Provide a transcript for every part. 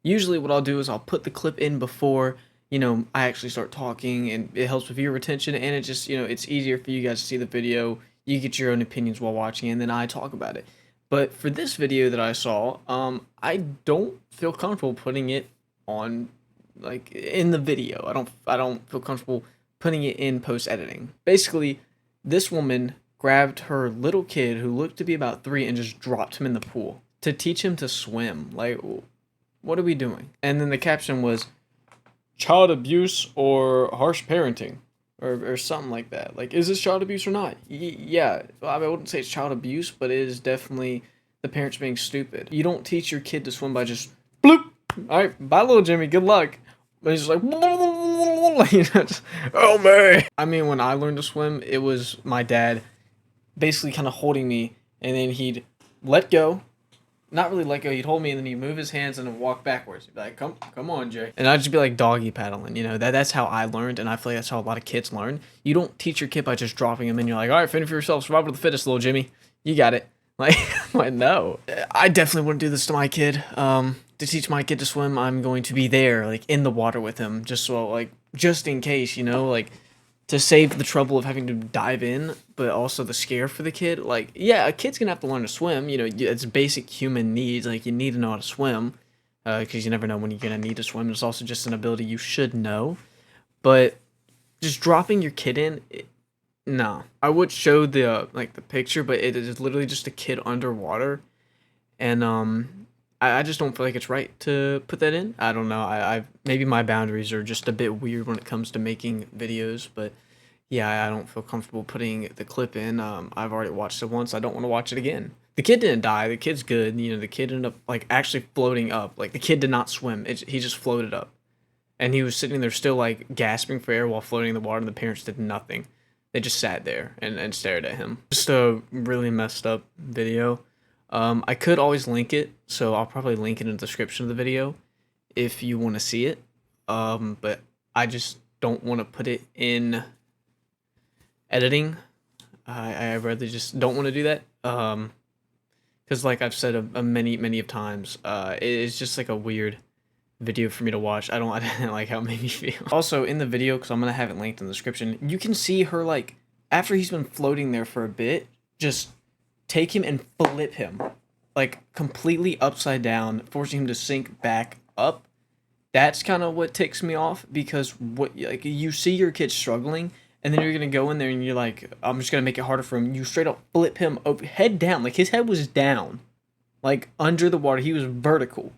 Usually what I'll do is I'll put the clip in before, I actually start talking, and it helps with viewer retention, and it just, it's easier for you guys to see the video. You get your own opinions while watching, and then I talk about it. But for this video that I saw, I don't feel comfortable putting it on, like, in the video. I don't feel comfortable putting it in post editing. Basically, this woman grabbed her little kid who looked to be about 3 and just dropped him in the pool to teach him to swim. Like, what are we doing? And then the caption was child abuse or harsh parenting, or something like that. Like, is this child abuse or not? Yeah, I wouldn't say it's child abuse, but it is definitely the parents being stupid. You don't teach your kid to swim by just bloop. All right, bye, little Jimmy. Good luck. But he's just like, oh man. I mean, when I learned to swim, it was my dad basically kind of holding me, and then he'd let go. Not really let go, he'd hold me, and then he'd move his hands and then walk backwards. He'd be like, come on, Jay. And I'd just be like doggy paddling, that's how I learned, and I feel like that's how a lot of kids learn. You don't teach your kid by just dropping him, and you're like, all right, fend for yourself, survival of the fittest, little Jimmy. You got it. Like, no. I definitely wouldn't do this to my kid. To teach my kid to swim, I'm going to be there, like, in the water with him, just in case, like, to save the trouble of having to dive in, but also the scare for the kid. Like, yeah, a kid's gonna have to learn to swim. It's basic human needs. Like, you need to know how to swim, because you never know when you're gonna need to swim. It's also just an ability you should know. But just dropping your kid in, no. I would show the picture, but it is literally just a kid underwater, and I just don't feel like it's right to put that in. I don't know. I maybe my boundaries are just a bit weird when it comes to making videos, but yeah, I don't feel comfortable putting the clip in. I've already watched it once. I don't want to watch it again. The kid didn't die. The kid's good. The kid ended up actually floating up. Like, the kid did not swim. He just floated up, and he was sitting there still gasping for air while floating in the water. And the parents did nothing. They just sat there and stared at him. Just a really messed up video. I could always link it, so I'll probably link it in the description of the video if you want to see it. But I just don't want to put it in editing. I really just don't want to do that. Because like I've said many of times, it's just like a weird video for me to watch. I didn't like how it made me feel. Also, in the video, because I'm gonna have it linked in the description, you can see her after he's been floating there for a bit, just take him and flip him completely upside down, forcing him to sink back up. That's kind of what ticks me off, because you see your kid struggling, and then you're gonna go in there and you're like, I'm just gonna make it harder for him. You straight up flip him over, head down. His head was down, under the water. He was vertical,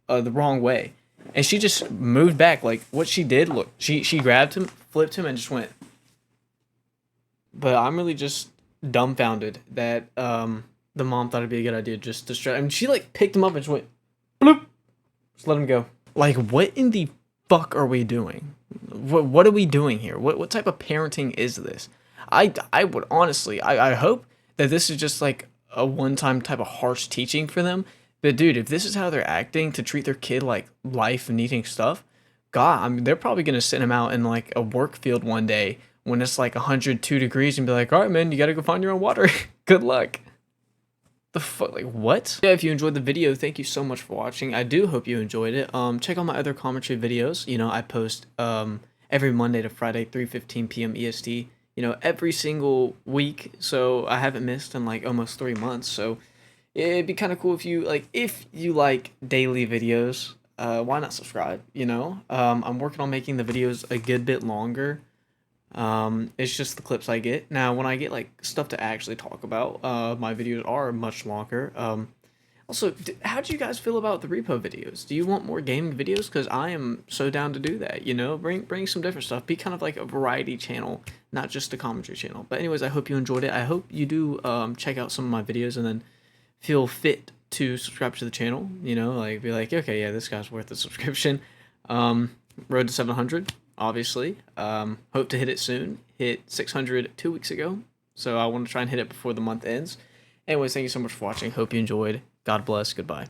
the wrong way, and she just moved back. What she did, look, she grabbed him, flipped him, and just went. But I'm really just dumbfounded that the mom thought it'd be a good idea just to stretch. I mean, she picked him up and just went bloop, just let him go. What in the fuck are we doing? What are we doing here? What type of parenting is this? I would honestly, I hope that this is just a one-time type of harsh teaching for them. But dude, if this is how they're acting to treat their kid like life-needing stuff, God, I mean, they're probably gonna send him out in a work field one day when it's 102 degrees and be like, all right, man, you gotta go find your own water. Good luck. The fuck, what? Yeah, if you enjoyed the video, thank you so much for watching. I do hope you enjoyed it. Check out my other commentary videos. I post every Monday to Friday, 3:15 p.m. EST, every single week. So I haven't missed in almost 3 months. So it'd be kind of cool if you like daily videos. Why not subscribe? I'm working on making the videos a good bit longer. It's just the clips I get. Now, when I get stuff to actually talk about, my videos are much longer. Also, how do you guys feel about the repo videos? Do you want more gaming videos? Because I am so down to do that. Bring some different stuff. Be kind of like a variety channel, not just a commentary channel. But anyways, I hope you enjoyed it. I hope you do check out some of my videos and then feel fit to subscribe to the channel. Be like, okay, yeah, this guy's worth a subscription. Road to 700. Obviously, hope to hit it soon. Hit 600 2 weeks ago, so I want to try and hit it before the month ends. Anyways, thank you so much for watching. Hope you enjoyed. God bless. Goodbye.